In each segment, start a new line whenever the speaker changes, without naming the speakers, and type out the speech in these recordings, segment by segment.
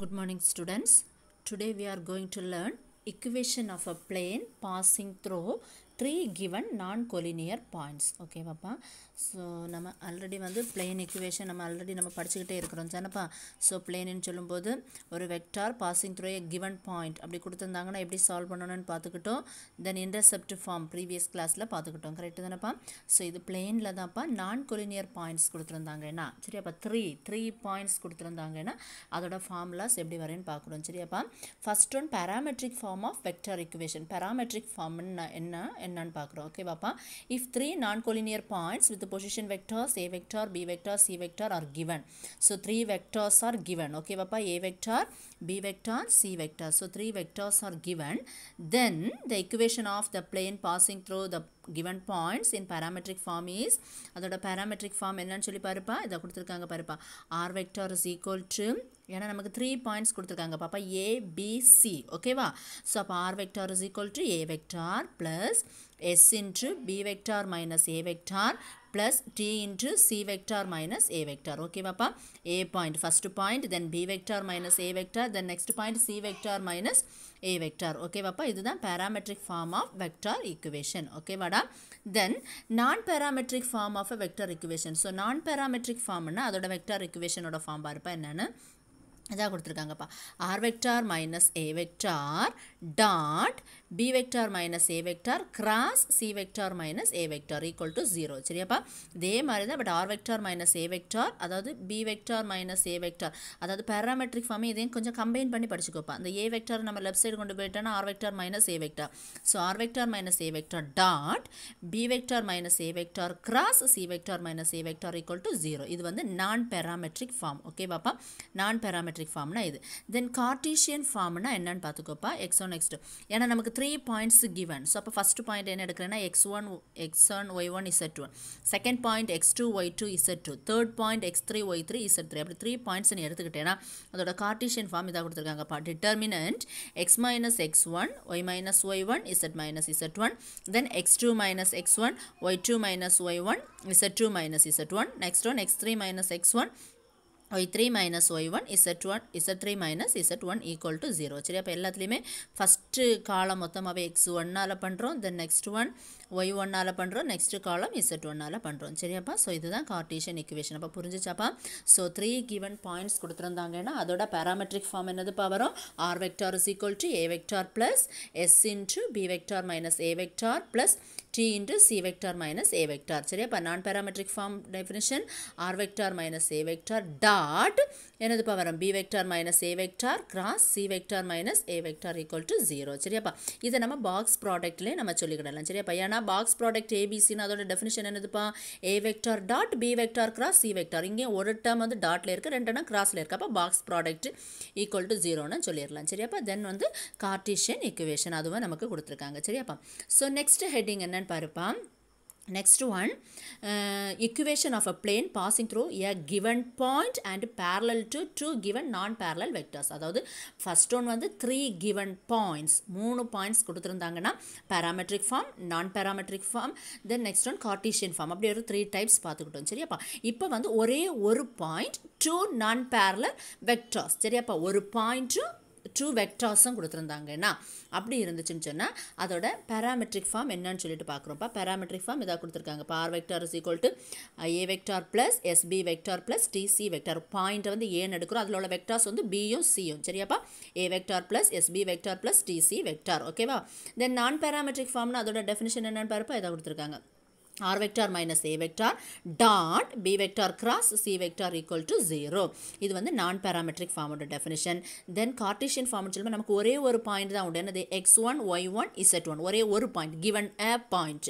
Good morning students. Today we are going to learn equation of a plane passing through three given non-collinear points. Okay பாப்பா. So நம்ம already வந்து plane equation நம்ம already நம்ம படிச்சுக்கிட்டே இருக்கிறோம் தானப்பா. So plane ன்னு சொல்லும்போது ஒரு vector passing through a given point அப்படி கொடுத்திருந்தாங்கன்னா எப்படி சால்வ் பண்ணணும்னு பார்த்துக்கிட்டோம். Then intercept form previous classல பார்த்துக்கிட்டோம். கரெக்ட் தானப்பா. So இது planeல தான்ப்பா non-collinear points கொடுத்திருந்தாங்கன்னா சரியாப்பா 3 points கொடுத்திருந்தாங்கன்னா அதோட ஃபார்முலாஸ் எப்படி வரேன்னு பார்க்குறோம் சரியாப்பா. First one parametric form of vector equation. Parametric form என்னன்னு பார்க்குறோம். ஓகே பாப்பா. If three non-collinear points with the position vectors a vector, b vector, c vector are given. So three vectors are given. Okay பாப்பா. A vector, b vector, c vector. So three vectors are given. Then the equation of the plane passing through the given points in parametric form is அதோட parametric form என்னன்னு சொல்லி பாருப்பா. இதை கொடுத்துருக்காங்க பாருப்பா. R vector is equal to ஏன்னா நமக்கு 3 points கொடுத்துருக்காங்க பாப்பா A, B, C ஓகேவா. ஸோ அப்போ R vector is equal to A vector plus S into B vector minus A vector plus T into C vector minus A vector. Okay பாப்பா. A point first point, then B vector minus A vector, then next point C vector minus A vector. Okay பாப்பா. இதுதான் parametric form of vector equation. Okay வாடா. Then non-parametric form of a vector equation. So non-parametric form னா அதோட vector equation ஓட form பாருப்பா என்னன்னு இதாக கொடுத்துருக்காங்கப்பா. R vector minus A vector dot B vector minus A vector cross C vector minus A vector equal to 0 சரியாப்பா. இதே மாதிரி தான் but R vector minus A vector அதாவது B vector minus A vector அதாவது parametric form இதையும் கொஞ்சம் combine பண்ணி படிச்சுக்கோப்பா. அந்த A vector நம்ம லெஃப்ட் சைடு கொண்டு போயிட்டோன்னா R vector minus A vector. So R vector minus A vector dot B vector minus A vector cross C vector minus A vector equal to 0. இது வந்து non-parametric form. Okay பாப்பா. non-parametric ஃபார்ம்னா இது. தென் Cartesian ஃபார்ம்னா என்னன்னு பார்த்துக்கோப்பா. x1 x2 ஏன்னா நமக்கு 3 points given. So அப்போ first point என்ன எடுக்கிறேன்னா x1 y1 z1, second point x2 y2 z2, third point x3 y3 z3 அப்படி 3 பாயிண்ட்ஸ் நீ எடுத்துக்கிட்டேன்னா அதோட கார்ட்டீசியன் ஃபார்ம் இதாக கொடுத்துருக்காங்கப்பா. Determinant x minus x1 y minus y1 z minus z1, then x2 minus x1 y2 minus y1 z2 minus z1, next one x3 minus x1 y3 minus y1 z3 minus z1 equal to 0 சரி. அப்போ எல்லாத்துலேயுமே first காலம் மொத்தமாகவே x1ஆல் பண்ணுறோம், then next one y1ஆல் பண்ணுறோம், next காலம் z1ஆல் பண்ணுறோம் சரியாப்பா. So இதுதான் கார்ட்டீசியன் ஈக்குவேஷன். அப்போ புரிஞ்சிச்சாப்பா. ஸோ 3 given பாயிண்ட்ஸ் கொடுத்துருந்தாங்கன்னா அதோட parametric ஃபார்ம் என்னதுப்பா வரும். R vector is equal to A vector plus S into B vector minus A vector plus T into C vector minus A vector சரியா. இப்போ நான் parametric form definition R vector minus A vector dot என்னதுப்பா வரும் B vector minus A vector cross C vector minus A vector equal to 0 சரியாப்பா. இதை நம்ம box ப்ராடக்ட்லேயே நம்ம சொல்லிக்கிடலாம் சரியாப்பா. ஏன்னா box product ஏபிசின்னு அதோட டெஃபினிஷன் என்னதுப்பா. A vector dot B vector cross C vector. இங்கே ஒரு டேர்ம் வந்து டாட்டில் இருக்குது, ரெண்டு டேர்ம் கிராஸில் இருக்குது. அப்போ பாக்ஸ் ப்ராடக்ட் ஈக்குவல் டு 0ன்னு சொல்லிடலாம் சரியாப்பா. தென் வந்து கார்ட்டீசியன் ஈக்குவேஷன் அதுவும் நமக்கு கொடுத்துருக்காங்க சரியாப்பா. ஸோ நெக்ஸ்ட் ஹெட்டிங் என்னன்னு பாருப்பா. Next one, equation of a plane passing through a given point and parallel to two given non-parallel vectors. அதாவது first one வந்து 3 given points, 3 points கொடுத்துருந்தாங்கன்னா parametric form, non-parametric form, then next one Cartesian form. அப்படி ஒரு 3 types பார்த்துக்கிட்டோம் சரியாப்பா. இப்போ வந்து ஒரே ஒரு point, two non-parallel vectors சரியாப்பா. ஒரு பாயிண்ட்டும் 2 வெக்டார்ஸும் கொடுத்துருந்தாங்கன்னா அப்படி இருந்துச்சுன்னு சொன்னால் அதோட parametric ஃபார்ம் என்னன்னு சொல்லிட்டு பார்க்குறோம்ப்பா. parametric ஃபார்ம் இதாக கொடுத்துருக்காங்க. R vector is equal to A vector plus SB vector plus TC vector. பாயிண்ட்டை வந்து ஏன்னு எடுக்கிறோம், அதில் உள்ள வெக்டார்ஸ் வந்து பியும் சியும் சரியாப்பா. A vector plus SB vector plus TC vector ஓகேவா. தென் நான் parametric ஃபார்ம்னா அதோட டெஃபினிஷன் என்னன்னு பாருப்பா. இதாக கொடுத்துருக்காங்க. R vector minus A vector dot B vector cross C vector equal to 0. இது வந்து non-parametric form ஓட definition. Then Cartesian form சொல்லும்போது நமக்கு ஒரே ஒரு பாயிண்ட் தான் உண்டு. என்னது x1 y1 z1 ஒரே ஒரு point given a point.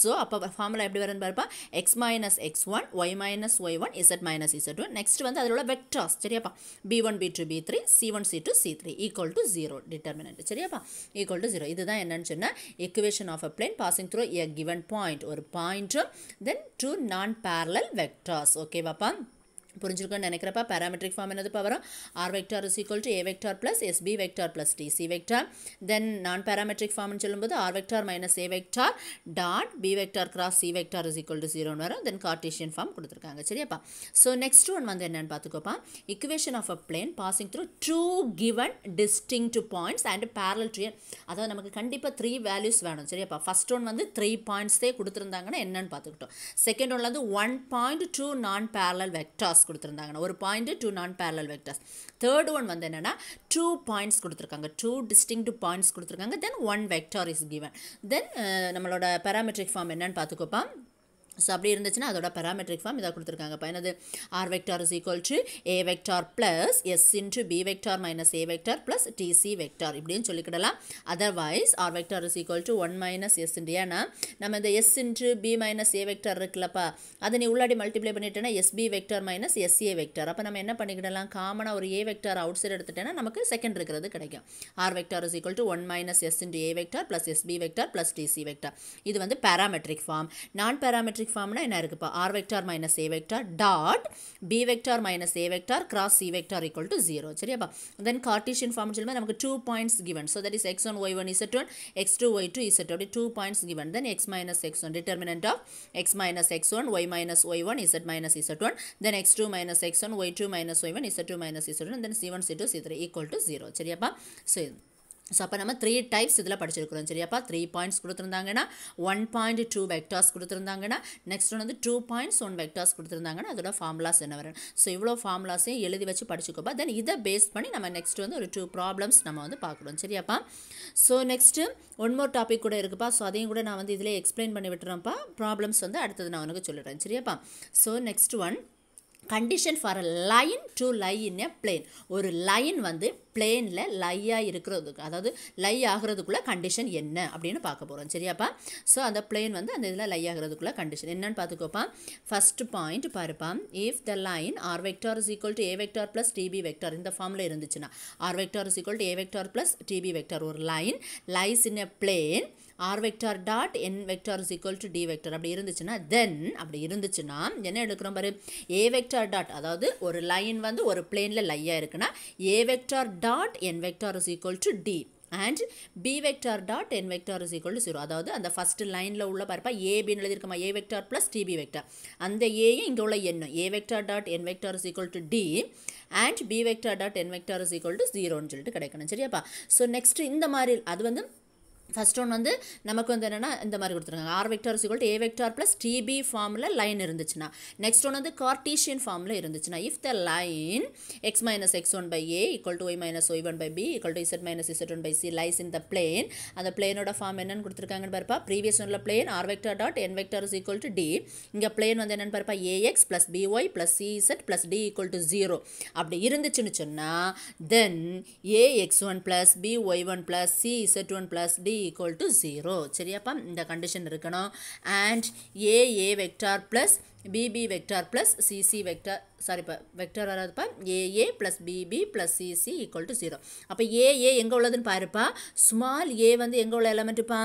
So அப்போ ஃபார்முலா எப்படி வருதுன்னு பாருப்பா. x minus x1 y minus y1 z minus z1. Next வந்து அதில் உள்ள வெக்டார்ஸ் சரியாப்பா. b1 b2 b3 c1 c2 c3 equal to 0 determinant சரியாப்பா. equal to 0. இதுதான் என்னன்னு சொன்னால் equation of a plane passing through a given point. ஒரு point, then two non-parallel vectors. Okay பாப்பா. புரிஞ்சிருக்கும்னு நினைக்கிறப்ப பேராமெட்ரிக் ஃபார்ம் என்னது வரும் r vector is equal to a vector plus sb vector plus tc vector. Then நான் parametric ஃபார்ம்னு சொல்லும்போது r vector minus a vector dot b vector cross c vector is equal to 0 வரும். Then Cartesian form கொடுத்துருக்காங்க சரியாப்பா. So next one வந்து என்னன்னு பார்த்துக்கோப்பா, equation of a plane passing through two given distinct points and parallel to a, அதாவது நமக்கு கண்டிப்பாக 3 values வேணும் சரியாப்பா. First one வந்து 3 பாயிண்ட்ஸே கொடுத்துருந்தாங்கன்னா என்னன்னு பார்த்துக்கிட்டோம். செகண்ட் ஒன்ல வந்து 1 பாயிண்ட் 2 நான் பேரலல் வெக்டார்ஸ் கொடுத்துருந்தாங்க, ஒரு பாயிண்ட் 2 நான் பேரலல் வெக்டர்ஸ். தேர்ட் ஒன் வந்து என்னன்னா 2 பாயிண்ட்ஸ் கொடுத்துருக்காங்க, 2 டிஸ்டிங்க்ட் பாயிண்ட்ஸ் கொடுத்துருக்காங்க. தென் 1 வெக்டார் இஸ் கிவன். தென் நம்மளோட பேராமெட்ரிக் ஃபார்ம் என்னன்னு பார்த்துக்கோப்பா. ஸோ அப்படி இருந்துச்சுன்னா அதோட பேராமெட்ரிக் ஃபார்ம் இதாக கொடுத்துருக்காங்க. இப்போ என்னது r vector is equal to a vector plus s into b vector minus a vector plus tc vector இப்படின்னு சொல்லிக்கிடலாம். Otherwise r vector is equal to 1 minus s into, ஏன்னா நம்ம இந்த s into b minus a vector இருக்குல்லப்பா, அதை நீ உள்ளாடி multiply பண்ணிட்டேன்னா sb vector minus sa vector. அப்போ நம்ம என்ன பண்ணிக்கிடலாம், காமனாக ஒரு a vector அவுட் சைடு எடுத்துட்டேன்னா நமக்கு செகண்ட் இருக்கிறது கிடைக்கும். r vector is equal to 1 minus s into a vector plus sb vector plus tc vector. இது வந்து பேராமெட்ரிக் ஃபார்ம். நான் பேராமெட்ரிக் ஃபார்ம்னா என்ன இருக்குப்பா, r vector minus a vector dot b vector minus a vector cross c vector equal to 0 சரியாப்பா. then cartesian form சொல்லும்போது நமக்கு 2 points given, so that is x1 y1 z1 x2 y2 z2 அப்படி 2 points given. then x minus x1 determinant of x minus x1 y minus y1 z minus z1, then x2 minus x1 y2 minus y1 z2 minus z1, then c1 c2 c3 equal to 0 சரியாப்பா. So அப்போ நம்ம 3 types இதில் படிச்சிருக்கிறோம் சரியாப்பா. 3 points கொடுத்துருந்தாங்கன்னா 1.2 vectors கொடுத்துருந்தாங்கன்னா, next ஒன்று வந்து 2 points 1 vectors கொடுத்துருந்தாங்கன்னா அதோட ஃபார்முலாஸ் என்ன வரும். ஸோ இவ்வளோ ஃபார்முலாஸையும் எழுதி வச்சு படிச்சுக்கோப்பா. தென் இதை பேஸ் பண்ணி நம்ம நெக்ஸ்ட் வந்து ஒரு 2 ப்ராப்ளம்ஸ் நம்ம வந்து பார்க்குறோம் சரியாப்பா. So next one more topic கூட இருக்குப்பா. ஸோ அதையும் கூட நான் வந்து இதிலே எக்ஸ்பிளைன் பண்ணி விட்டுறேன்ப்பா. ப்ராப்ளம்ஸ் வந்து அடுத்தது நான் உனக்கு சொல்லிடுறேன் சரியாப்பா. So next one, condition for a line to lie in a plane. ஒரு லைன் வந்து பிளேனில் லையாக இருக்கிறதுக்கு, அதாவது லை ஆகிறதுக்குள்ள கண்டிஷன் என்ன அப்படின்னு பார்க்க போகிறோம் சரியாப்பா. ஸோ அந்த பிளேன் வந்து அந்த இதில் லை ஆகிறதுக்குள்ள கண்டிஷன் என்னன்னு பார்த்துக்கோப்பா. ஃபர்ஸ்ட் பாயிண்ட் பாருப்பா, if the line r vector is equal to a vector plus DP vector இந்த ஃபார்மில் இருந்துச்சுன்னா, r vector is equal to a vector plus DP vector, ஒரு line lies in a plane r vector dot n vector is equal to d vector அப்படி இருந்துச்சுன்னா, தென் அப்படி இருந்துச்சுன்னா என்ன எடுக்கிறோம் பாரு, a vector dot, அதாவது ஒரு லைன் வந்து ஒரு பிளேனில் லையாக இருக்குன்னா a vector dot n vector is equal to d and b vector dot n vector is equal to 0. அதாவது அந்த ஃபர்ஸ்ட் லைனில் உள்ள பார்ப்பா ஏபின்னு எழுதியிருக்கமா, a vector plus tb vector, அந்த ஏயும் இங்கே உள்ள எண்ணும் a vector dot n vector is equal to d and b vector dot n vector is equal to 0ன்னு சொல்லிட்டு கிடைக்கணும் சரியாப்பா. ஸோ நெக்ஸ்ட் இந்த மாதிரி அது வந்து ஃபர்ஸ்ட் ஒன் வந்து நமக்கு வந்து என்னென்னா இந்த மாதிரி கொடுத்துருக்காங்க, r vector is equal to a vector plus tb ஃபார்மில் லைன் இருந்துச்சுன்னா, நெக்ஸ்ட் ஒன் வந்து கார்ட்டீசியன் ஃபார்மில் இருந்துச்சுன்னா, if the line x minus x one by a equal to y minus y one by b equal to z minus z one by c lies in the plane. அந்த பிளேனோட form என்னன்னு கொடுத்துருக்காங்கன்னு பாருப்பா, previous ஒன்ல plane r vector dot n vector is equal to d, இங்கே plane வந்து என்னென்னு பாருப்பா a x plus b y plus c z plus d equal to 0 அப்படி இருந்துச்சுன்னு சொன்னால், then a x one plus b y one plus c z one plus d equal to 0 சரியாப்பா. இந்த condition இருக்கணும். And a vector plus b b vector plus c c vector, சாரிப்பா vector வராதுப்பா, a a plus b b plus c c equal to 0. அப்போ AA எங்கே உள்ளதுன்னு பாருப்பா, small A வந்து எங்கே உள்ள எலமெண்ட்டுப்பா,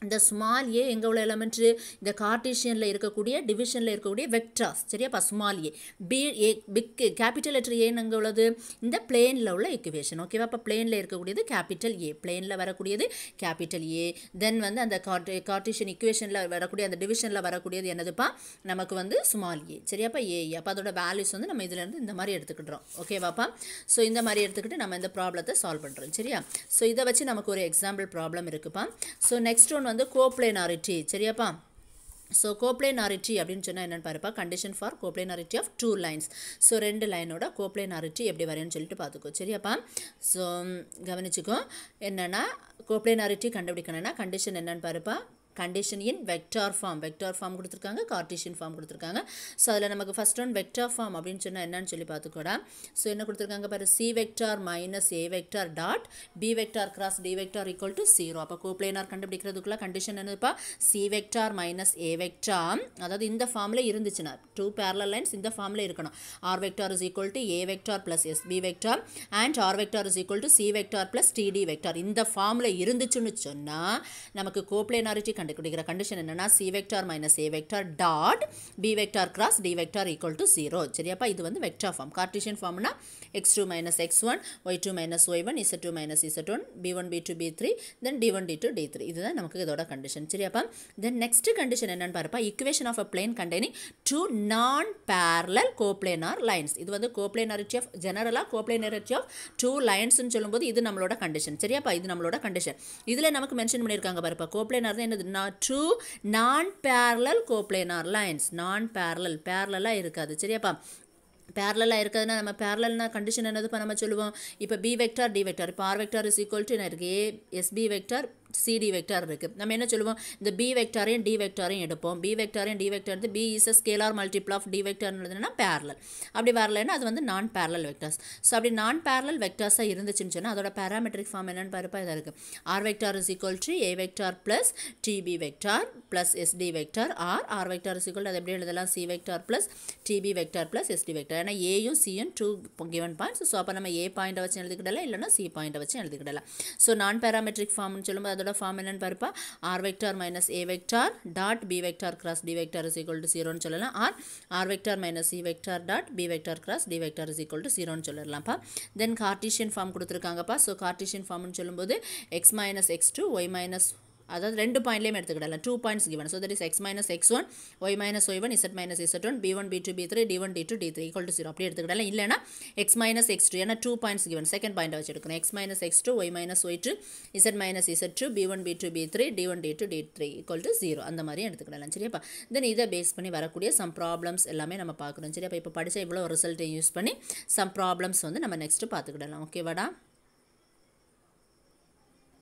இந்த ஸ்மால் ஏ எங்கே உள்ள எலமெண்ட்ரு, இந்த கார்ட்டீசியனில் இருக்கக்கூடிய டிவிஷனில் இருக்கக்கூடிய வெக்டார்ஸ் சரியாப்பா. Small a b a big capital letter ஏன்னு எங்கே உள்ளது, இந்த பிளேனில் உள்ள ஈக்குவேஷன் ஓகேவா. அப்போ பிளேனில் இருக்கக்கூடியது கேபிட்டல் ஏ, பிளேனில் வரக்கூடியது கேபிட்டல் ஏ. தென் வந்து அந்த கார்ட்டீசியன் ஈக்குவேஷனில் வரக்கூடிய அந்த டிவிஷனில் வரக்கூடியது என்னதுப்பா, நமக்கு வந்து ஸ்மால் ஏ சரியாப்பா ஏ. அப்போ அதோட வேல்யூஸ் வந்து நம்ம இதிலேருந்து இந்த மாதிரி எடுத்துக்கிட்டுறோம் ஓகேவாப்பா. ஸோ இந்த மாதிரி எடுத்துக்கிட்டு நம்ம இந்த ப்ராப்ளத்தை சால்வ் பண்ணுறோம் சரியா. ஸோ இதை வச்சு நமக்கு ஒரு எக்ஸாம்பிள் ப்ராப்ளம் இருக்குப்பா. ஸோ நெக்ஸ்ட் ஒன் வந்து கோப்ளேனாரிட்டி சரியாப்பா. ஸோ கோப்ளேனாரிட்டி அப்படின்னு சொன்னால் என்னென்னு பாருப்பா, condition for coplanarity of 2 lines. So 2 லைனோட கோப்ளேனாரிட்டி எப்படி வரையன்னு சொல்லிட்டு பார்த்துக்கோ சரியாப்பா. ஸோ கவனிச்சுக்கோ, என்னென்னா கோப்ளேனாரிட்டி கண்டுபிடிக்கணும்னா கண்டிஷன் என்னென்னு பாருப்பா, கண்டிஷன் இன் வெக்டார் ஃபார்ம் கொடுத்துருக்காங்க, கார்ட்டீசியன் ஃபார்ம் கொடுத்துருக்காங்க. ஸோ அதில் நமக்கு ஃபர்ஸ்ட் ஒன் வெக்டார் ஃபார்ம் அப்படின்னு சொன்னால் என்னன்னு சொல்லி பார்த்துக்கூடா. ஸோ என்ன கொடுத்துருக்காங்க பாரு, c vector minus a vector dot b vector cross d vector equal to 0. அப்போ கோப்ளேனார் கண்டுபிடிக்கிறதுக்குள்ள கண்டிஷன் என்னதுப்பா, c vector minus a vector, அதாவது இந்த ஃபார்மில் இருந்துச்சுன்னா 2 parallel lines இந்த ஃபார்மில் இருக்கணும். R vector is equal to a vector plus sb vector and r vector is equal to c vector plus td vector இந்த ஃபார்மில் இருந்துச்சுன்னு சொன்னால் நமக்கு கோப்ளேனாரிட்டி கண்டுபிடிக்கிற கண்டிஷன் என்னன்னா c vector minus a vector dot b vector cross d vector equal to 0. சரியாப்பா, இது வந்து வெக்டார் ஃபார்ம். கார்ட்டீசியன் ஃபார்ம்னா x2 minus x1 y2 minus y1 z2 minus z1 b1 b2 b3 then d1 d2 d3. இதுதான் நமக்கு இதோட கண்டிஷன். சரியாப்பா, then next condition என்னன்னு பாருப்பா. Equation of a plane containing two non parallel coplanar lines. இது வந்து கோப்ளேனாரிட்டி ஆஃப் ஜெனரலாக கோப்ளேனாரிட்டி ஆஃப் டூ லைன்ஸ்னு சொல்லும்போது இது நம்மளோட கண்டிஷன். சரியாப்பா, இது நம்மளோட கண்டிஷன். இதில் நமக்கு மென்ஷன் பண்ணியிருக்காங்க பாருப்பா. கோப்ளேனார் என்னது? Two non parallel coplanar lines. Non parallel பேரலாக இருக்காது. சரியாப்பா, பேரலாக இருக்கிறதுனா நம்ம பேரலல்னா கண்டிஷன் என்னது இப்போ நம்ம சொல்லுவோம். இப்போ பி வெக்டார் டி வெக்டார், இப்போ r vector is equal to என்ன இருக்குது? எஸ்பி வெக்டார் சிடி வெக்டார் இருக்குது. நம்ம என்ன சொல்லுவோம்? இந்த பி வெக்டாரையும் டி வெக்டாரையும் எடுப்போம். பி வெக்டாரையும் டி வெக்டார் எடுத்து b is a scalar multiple of d வெக்டார்னு பேரலல். அப்படி வரலைன்னா அது வந்து நான் பேரலல் வெக்டார்ஸ். ஸோ அப்படி நான் பேரலல் வெக்டார்ஸாக இருந்துச்சுன்னு சொன்னால் அதோட பேராமெட்ரிக் ஃபார்ம் என்னென்னு பாருப்பா. இதாக இருக்குது. R vector is equal to a vector plus DP vector plus sd vector r vector is equal அது எப்படி எழுதலாம்? C vector plus DP vector plus sd vector. ஏன்னா ஏயும் சியும் டூ கிவன் பாயிண்ட்ஸ். ஸோ அப்போ நம்ம ஏ பாயிண்ட்டை வச்சு எழுதிக்கிடலாம், இல்லைனா சி பாயிண்ட்டை வச்சு எழுதிக்கிடலாம். ஸோ நான் பேராமெட்ரிக் ஃபார்ம்னு சொல்லும்போது அதோட ஃபார்ம் என்னென்னு பாருப்பா. R vector minus a vector dot b vector cross d vector is equal to 0ன்னு சொல்லலாம். R vector minus c vector dot b vector cross d vector is equal to 0ன்னு சொல்லலாம்ப்பா. தென் கார்ட்டீசியன் ஃபார்ம் கொடுத்துருக்காங்கப்பா. So Cartesian ஃபார்ம்னு சொல்லும்போது x minus x2 y minus, அதாவது ரெண்டு பாயிண்ட்லேயும் எடுத்துக்கிடலாம். 2 points given. So that is x minus x1 y minus y1 z minus z1 b1 b2 b3 d1 d2 d3 equal to 0 அப்படி எடுத்துக்கிடலாம். இல்லைனா X minus x2 ஏன்னா 2 points given second பாயிண்ட்டை வச்சு எடுக்கணும். X minus x2 y minus y2 z minus z2 b1 b2 b3 d1 d2 d3 equal to 0 அந்த மாதிரி எடுத்துக்கிடலாம். சரியாப்பா, தென் இதை base பண்ணி வரக்கூடிய சம் ப்ராப்ளம்ஸ் எல்லாமே நம்ம பார்க்குறோம். சரியாப்பா, இப்போ படித்த இவ்வளோ ரிசல்ட்டை யூஸ் பண்ணி சம் ப்ராப்ளம்ஸ் வந்து நம்ம நெக்ஸ்ட்டு பார்த்துக்கிடலாம். ஓகேவாடா?